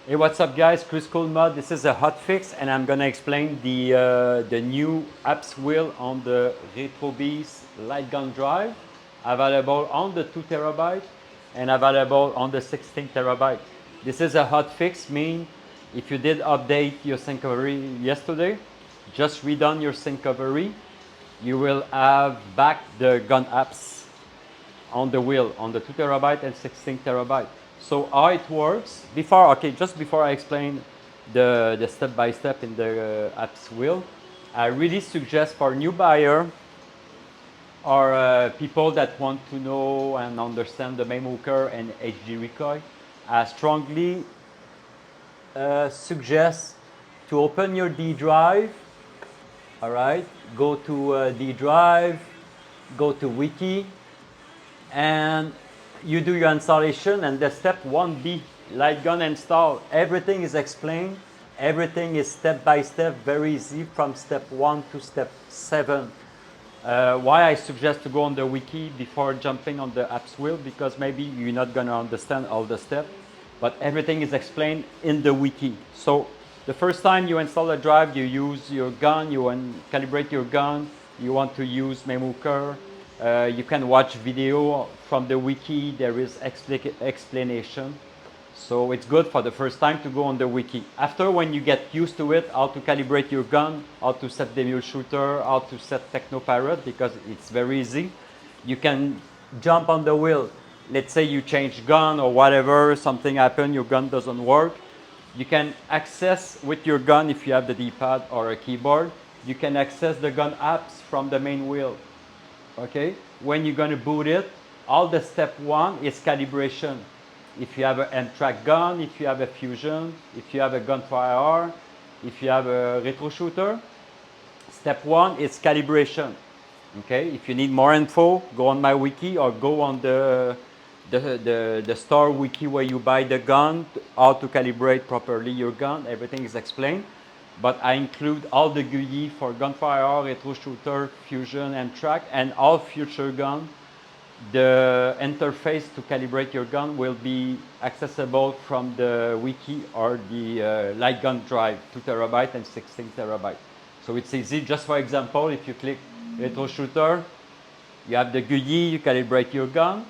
Hey, what's up guys? Kriscoolmod. This is a hotfix and I'm gonna explain the new apps wheel on the RetroBeast light gun drive, available on the 2 terabyte and available on the 16 terabyte. This is a hotfix, mean if you did update your syncovery yesterday, just redone your syncovery, you will have back the gun apps on the wheel on the 2 terabyte and 16 terabyte. So how it works, just before I explain the step-by-step in the apps wheel, I really suggest for new buyer or people that want to know and understand the MAME hooker and HD recoil, I strongly suggest to open your D drive. All right, go to D drive, go to wiki, and you do your installation, and the step 1B, light gun install. Everything is explained. Everything is step by step, very easy from step 1 to step 7. Why I suggest to go on the wiki before jumping on the apps wheel, because maybe you're not going to understand all the steps, but everything is explained in the wiki. So the first time you install a drive, you use your gun, you calibrate your gun, you want to use MAME hooker. You can watch video from the wiki. There is explanation. So it's good for the first time to go on the wiki. After, when you get used to it, how to calibrate your gun, how to set the mule shooter, how to set Technopirate, because it's very easy. You can jump on the wheel. Let's say you change gun or whatever, something happened, your gun doesn't work. You can access with your gun, if you have the D-pad or a keyboard, you can access the gun apps from the main wheel. Okay, when you're going to boot it, all the step 1 is calibration. If you have an M-track gun, if you have a Fusion, if you have a gunfire, if you have a retro shooter, step 1 is calibration. Okay, if you need more info, go on my wiki or go on the store wiki where you buy the gun, how to calibrate properly your gun. Everything is explained. But I include all the GUI for gunfire, retro shooter, fusion, and track, and all future gun. The interface to calibrate your gun will be accessible from the wiki or the light gun drive, 2 terabyte and 16 terabyte. So it's easy. Just for example, if you click retro shooter, you have the GUI, you calibrate your gun,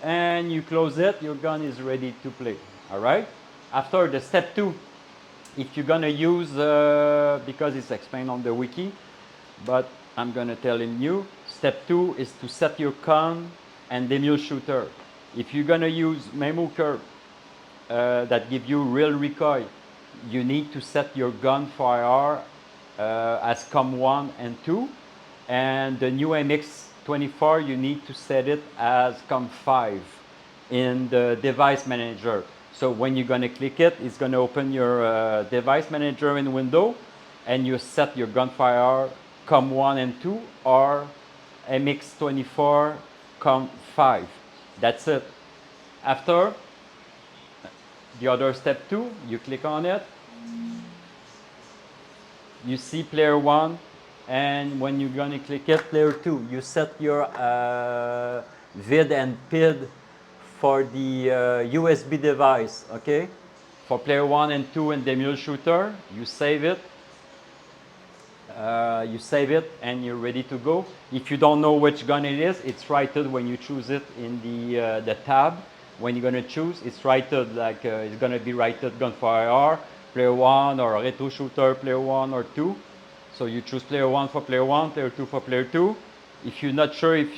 and you close it, your gun is ready to play. All right? After the step 2, if you're gonna use, because it's explained on the wiki, but I'm gonna tell you, step 2 is to set your con and the mule shooter. If you're gonna use MAME hooker that give you real recoil, you need to set your gun fire as COM1 and 2, and the new MX24, you need to set it as COM5 in the device manager. So when you're going to click it, it's going to open your device manager in window, and you set your gunfire COM1 and 2 or MX24 COM5. That's it. After the other step 2, you click on it. You see player 1, and when you're going to click it, player 2, you set your vid and PID for the USB device, okay? For player 1 and 2 and the mule shooter, you save it. And you're ready to go. If you don't know which gun it is, it's righted when you choose it in the tab. When you're gonna choose, it's righted like it's gonna be righted gunfire, player 1 or retro shooter, player 1 or 2. So you choose player 1 for player 1, player 2 for player 2. If you're not sure if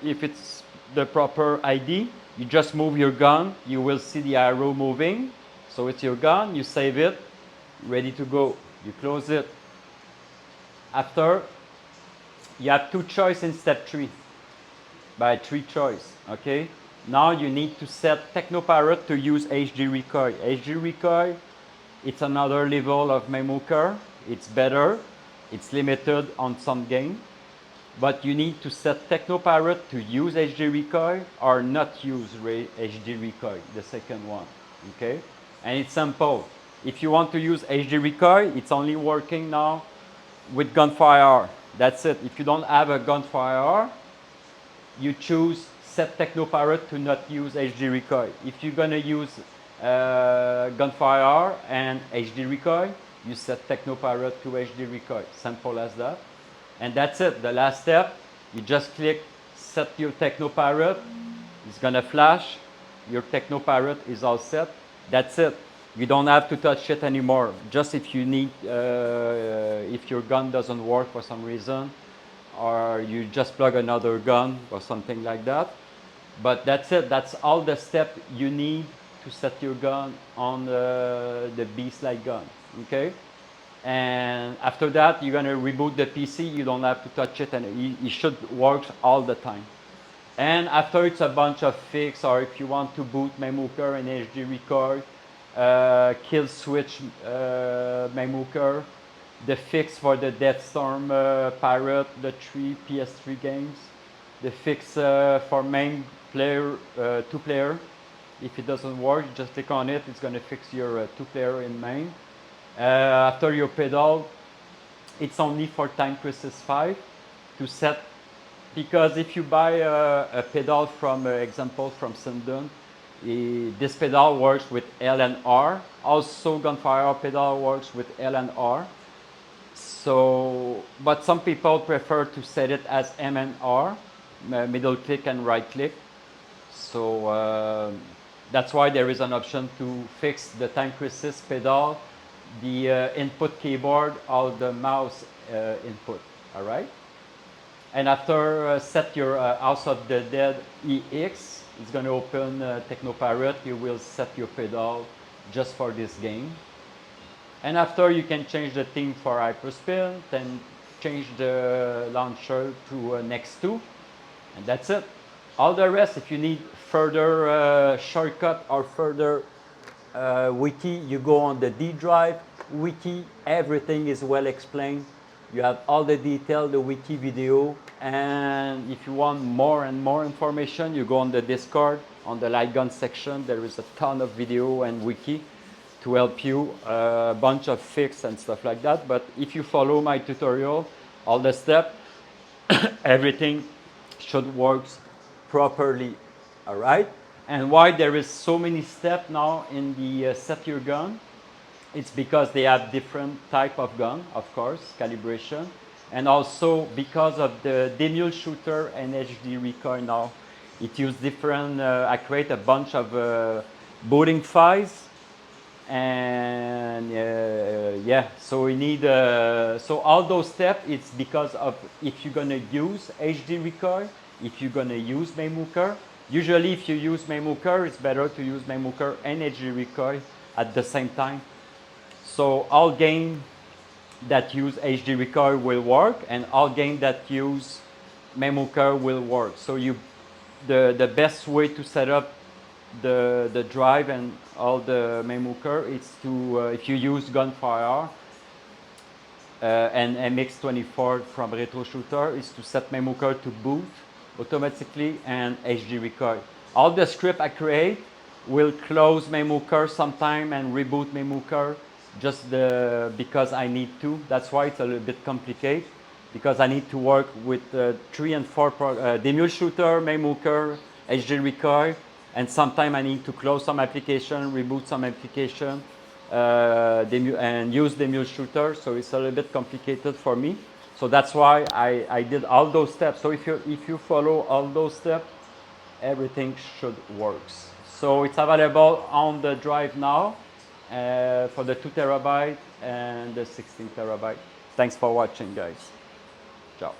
it's the proper ID, you just move your gun, you will see the arrow moving. So it's your gun, you save it, ready to go. You close it. After, you have 2 choices in step 3, by 3 choice, okay? Now you need to set Technopirate to use HD recoil. HD recoil, it's another level of MAME hooker. It's better, it's limited on some game. But you need to set Technopirate to use HD recoil or not use HD recoil, the second one, okay? And it's simple. If you want to use HD recoil, it's only working now with gunfire. That's it. If you don't have a gunfire, you choose set Technopirate to not use HD recoil. If you're gonna use gunfire and HD recoil. You set Technopirate to HD recoil. Simple as that. And that's it. The last step, you just click set your Technopirate. It's gonna flash. Your Technopirate is all set. That's it. You don't have to touch it anymore. Just if you need, if your gun doesn't work for some reason, or you just plug another gun or something like that. But that's it. That's all the steps you need to set your gun on the Beast-like gun. Okay. And after that, you're gonna reboot the PC. You don't have to touch it, and it should work all the time. And after, it's a bunch of fix, or if you want to boot Memuker and HD recoil, kill switch Memuker, the fix for the Deathstorm Pirate, the 3 PS3 games, the fix for MAME player, 2-player. If it doesn't work, just click on it. It's going to fix your 2-player in MAME. After your pedal, it's only for Time Crisis 5 to set, because if you buy a pedal from, example, from Sindon, this pedal works with L and R. Also, Gunfire pedal works with L and R. So, but some people prefer to set it as M and R, middle click and right click. So that's why there is an option to fix the Time Crisis pedal, the input keyboard, or the mouse input. All right. And after set your House of the Dead EX, it's going to open Technopirate. You will set your pedal just for this game. And after, you can change the theme for Hyperspin, then change the launcher to Next 2, and that's it. All the rest, if you need further shortcut or further wiki, you go on the D drive wiki. Everything is well explained. You have all the detail, the wiki video, and if you want more and more information, you go on the Discord, on the light gun section. There is a ton of video and wiki to help you, a bunch of fix and stuff like that. But if you follow my tutorial, all the steps, everything should work properly. All right. And why there is so many steps now in the set your gun? It's because they have different type of gun, of course, calibration, and also because of the demule shooter and HD recoil now. It uses different. I create a bunch of booting files. And yeah, so we need, so all those steps, it's because of if you're gonna use HD recoil, if you're gonna use Memuker. Usually if you use Memuker, it's better to use Memuker and HD recoil at the same time. So all games that use HD recoil will work, and all games that use Memuker will work. So the best way to set up the drive and all the Memuker is to, if you use Gunfire and MX24 from Retro Shooter, is to set Memuker to boot automatically and HD recoil. All the script I create will close Memuker sometime and reboot Memuker just because I need to. That's why it's a little bit complicated, because I need to work with 3 and 4 demule shooter, Memuker, HD recoil. And sometimes I need to close some application, reboot some application, and use the demule shooter. So it's a little bit complicated for me. So that's why I did all those steps. So if you follow all those steps, everything should work. So it's available on the drive now for the 2 terabyte and the 16 terabyte. Thanks for watching, guys. Ciao.